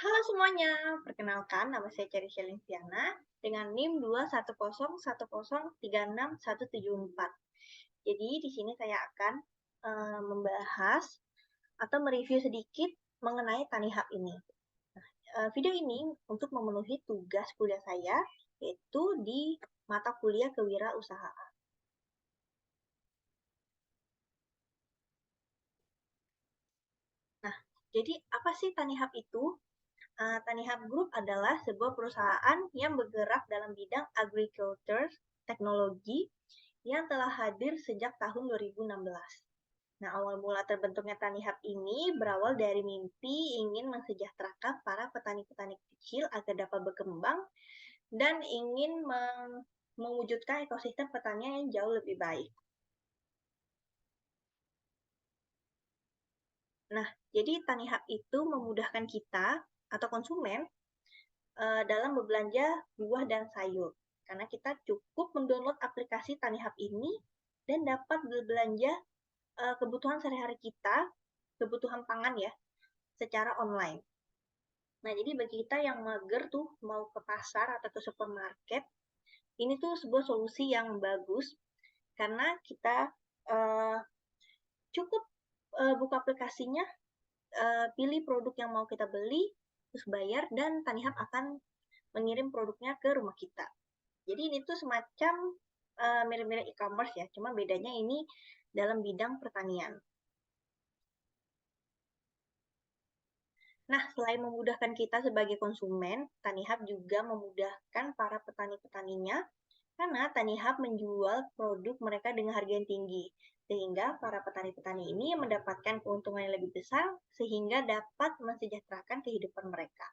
Halo semuanya, perkenalkan nama saya Cherry Shelingsiana dengan NIM 21010361704. Jadi di sini saya akan membahas atau mereview sedikit mengenai TaniHub ini. Video ini untuk memenuhi tugas kuliah saya, yaitu di mata kuliah kewirausahaan. Nah, jadi apa sih TaniHub itu? TaniHub Group adalah sebuah perusahaan yang bergerak dalam bidang agriculture teknologi yang telah hadir sejak tahun 2016. Nah, awal mula terbentuknya TaniHub ini berawal dari mimpi ingin mensejahterakan para petani-petani kecil agar dapat berkembang dan ingin mewujudkan ekosistem pertanian yang jauh lebih baik. Nah, jadi TaniHub itu memudahkan kita atau konsumen dalam berbelanja buah dan sayur. Karena kita cukup mendownload aplikasi TaniHub ini dan dapat berbelanja kebutuhan sehari-hari kita, kebutuhan pangan ya, secara online. Nah, jadi bagi kita yang mager tuh mau ke pasar atau ke supermarket, ini tuh sebuah solusi yang bagus karena kita uh, cukup buka aplikasinya, pilih produk yang mau kita beli, terus bayar, dan TaniHub akan mengirim produknya ke rumah kita. Jadi ini tuh semacam mirip-mirip e-commerce ya, cuma bedanya ini dalam bidang pertanian. Nah, selain memudahkan kita sebagai konsumen, TaniHub juga memudahkan para petani-petaninya karena TaniHub menjual produk mereka dengan harga yang tinggi, sehingga para petani-petani ini mendapatkan keuntungan yang lebih besar sehingga dapat mensejahterakan kehidupan mereka.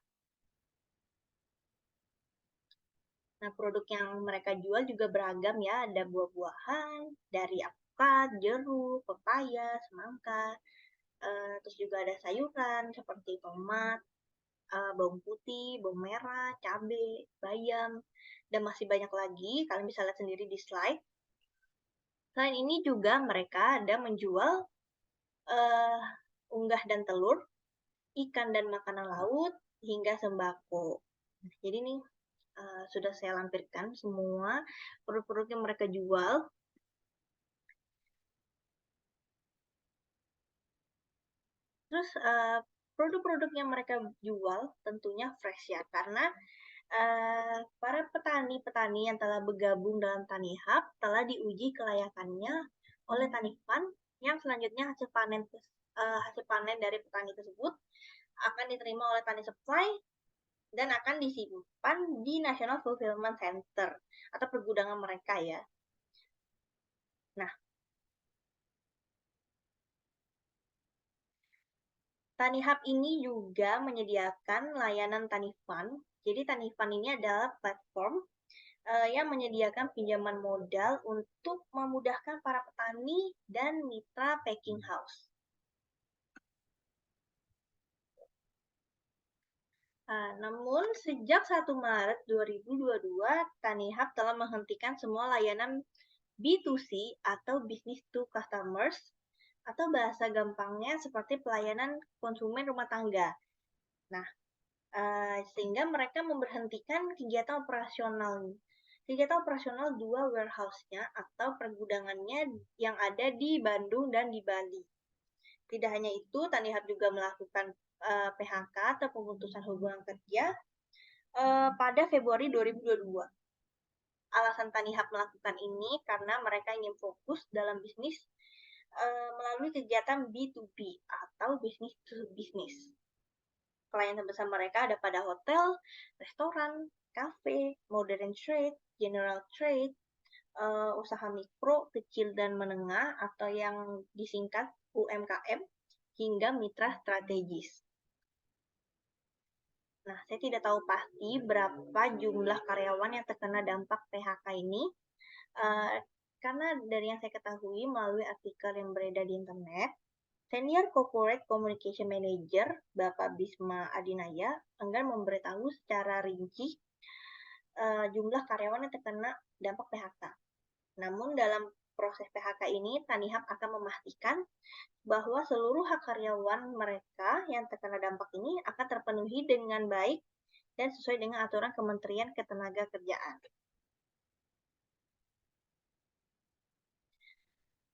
Nah, produk yang mereka jual juga beragam ya, ada buah-buahan, dari alpukat, jeruk, pepaya, semangka, terus juga ada sayuran seperti tomat, bawang putih, bawang merah, cabai, bayam, dan masih banyak lagi, kalian bisa lihat sendiri di slide. Selain ini juga mereka ada menjual unggah dan telur, ikan dan makanan laut, hingga sembako. Jadi nih, sudah saya lampirkan semua produk-produk yang mereka jual. Terus produk-produk yang mereka jual tentunya fresh ya, karena para petani-petani yang telah bergabung dalam TaniHub telah diuji kelayakannya oleh Tanifan, yang selanjutnya hasil panen dari petani tersebut akan diterima oleh Tani Supply dan akan disimpan di National Fulfillment Center atau pergudangan mereka ya. Nah, TaniHub ini juga menyediakan layanan TaniFund. Jadi TaniFund ini adalah platform yang menyediakan pinjaman modal untuk memudahkan para petani dan mitra packing house. Namun, sejak 1 Maret 2022, TaniHub telah menghentikan semua layanan B2C atau Business to Customers, atau bahasa gampangnya seperti pelayanan konsumen rumah tangga. Nah, sehingga mereka memberhentikan kegiatan operasional dua warehouse-nya atau pergudangannya yang ada di Bandung dan di Bali. Tidak hanya itu, TaniHub juga melakukan PHK atau pemutusan hubungan kerja pada Februari 2022. Alasan TaniHub melakukan ini karena mereka ingin fokus dalam bisnis melalui kegiatan B2B atau business to business. Klien terbesar mereka ada pada hotel, restoran, kafe, modern trade, general trade, usaha mikro, kecil dan menengah atau yang disingkat UMKM, hingga mitra strategis. Nah, saya tidak tahu pasti berapa jumlah karyawan yang terkena dampak PHK ini, karena dari yang saya ketahui melalui artikel yang beredar di internet, Senior Corporate Communication Manager Bapak Bisma Adinaya enggan memberitahu secara rinci jumlah karyawan yang terkena dampak PHK. Namun dalam proses PHK ini, Tanihub akan memastikan bahwa seluruh hak karyawan mereka yang terkena dampak ini akan terpenuhi dengan baik dan sesuai dengan aturan Kementerian Ketenagakerjaan.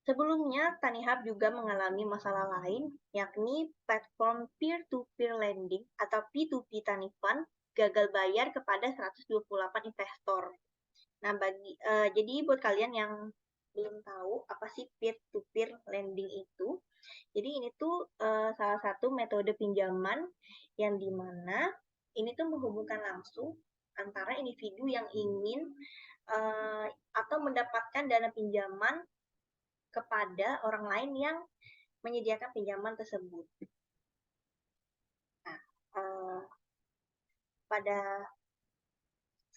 Sebelumnya, Tanihub juga mengalami masalah lain, yakni platform peer-to-peer lending atau P2P Tanifund gagal bayar kepada 128 investor. Nah, jadi buat kalian yang belum tahu apa sih peer-to-peer lending itu, jadi ini tuh salah satu metode pinjaman yang dimana ini tuh menghubungkan langsung antara individu yang ingin atau mendapatkan dana pinjaman kepada orang lain yang menyediakan pinjaman tersebut. Nah, pada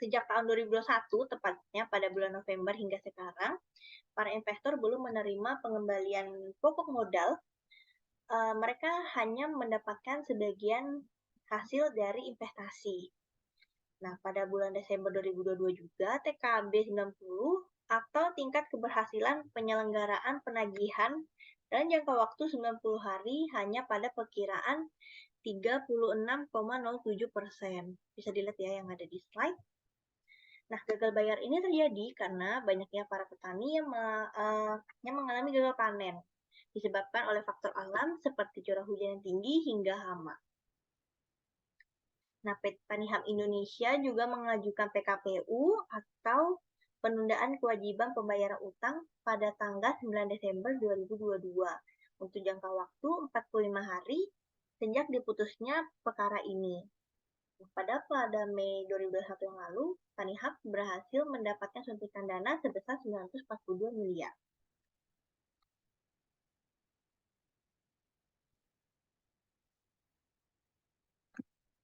sejak tahun 2021, tepatnya pada bulan November hingga sekarang, para investor belum menerima pengembalian pokok modal. Mereka hanya mendapatkan sebagian hasil dari investasi. Nah, pada bulan Desember 2022 juga, TKB 90 atau tingkat keberhasilan penyelenggaraan penagihan dalam jangka waktu 90 hari hanya pada perkiraan 36,07%. Bisa dilihat ya yang ada di slide. Nah, gagal bayar ini terjadi karena banyaknya para petani yang mengalami gagal panen, disebabkan oleh faktor alam seperti curah hujan yang tinggi hingga hama. Nah, Tanihub Indonesia juga mengajukan PKPU atau penundaan kewajiban pembayaran utang pada tanggal 9 Desember 2022 untuk jangka waktu 45 hari sejak diputusnya perkara ini. Pada Mei 2021 yang lalu, Tanihub berhasil mendapatkan suntikan dana sebesar 942 miliar.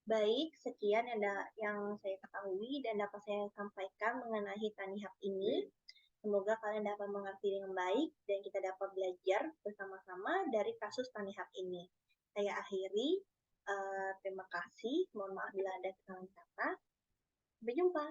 Baik, sekian yang saya ketahui dan dapat saya sampaikan mengenai Tanihub ini. Semoga kalian dapat mengerti dengan baik dan kita dapat belajar bersama-sama dari kasus Tanihub ini. Saya akhiri. Terima kasih. Mohon maaf bila ada kesalahan kata. Sampai jumpa.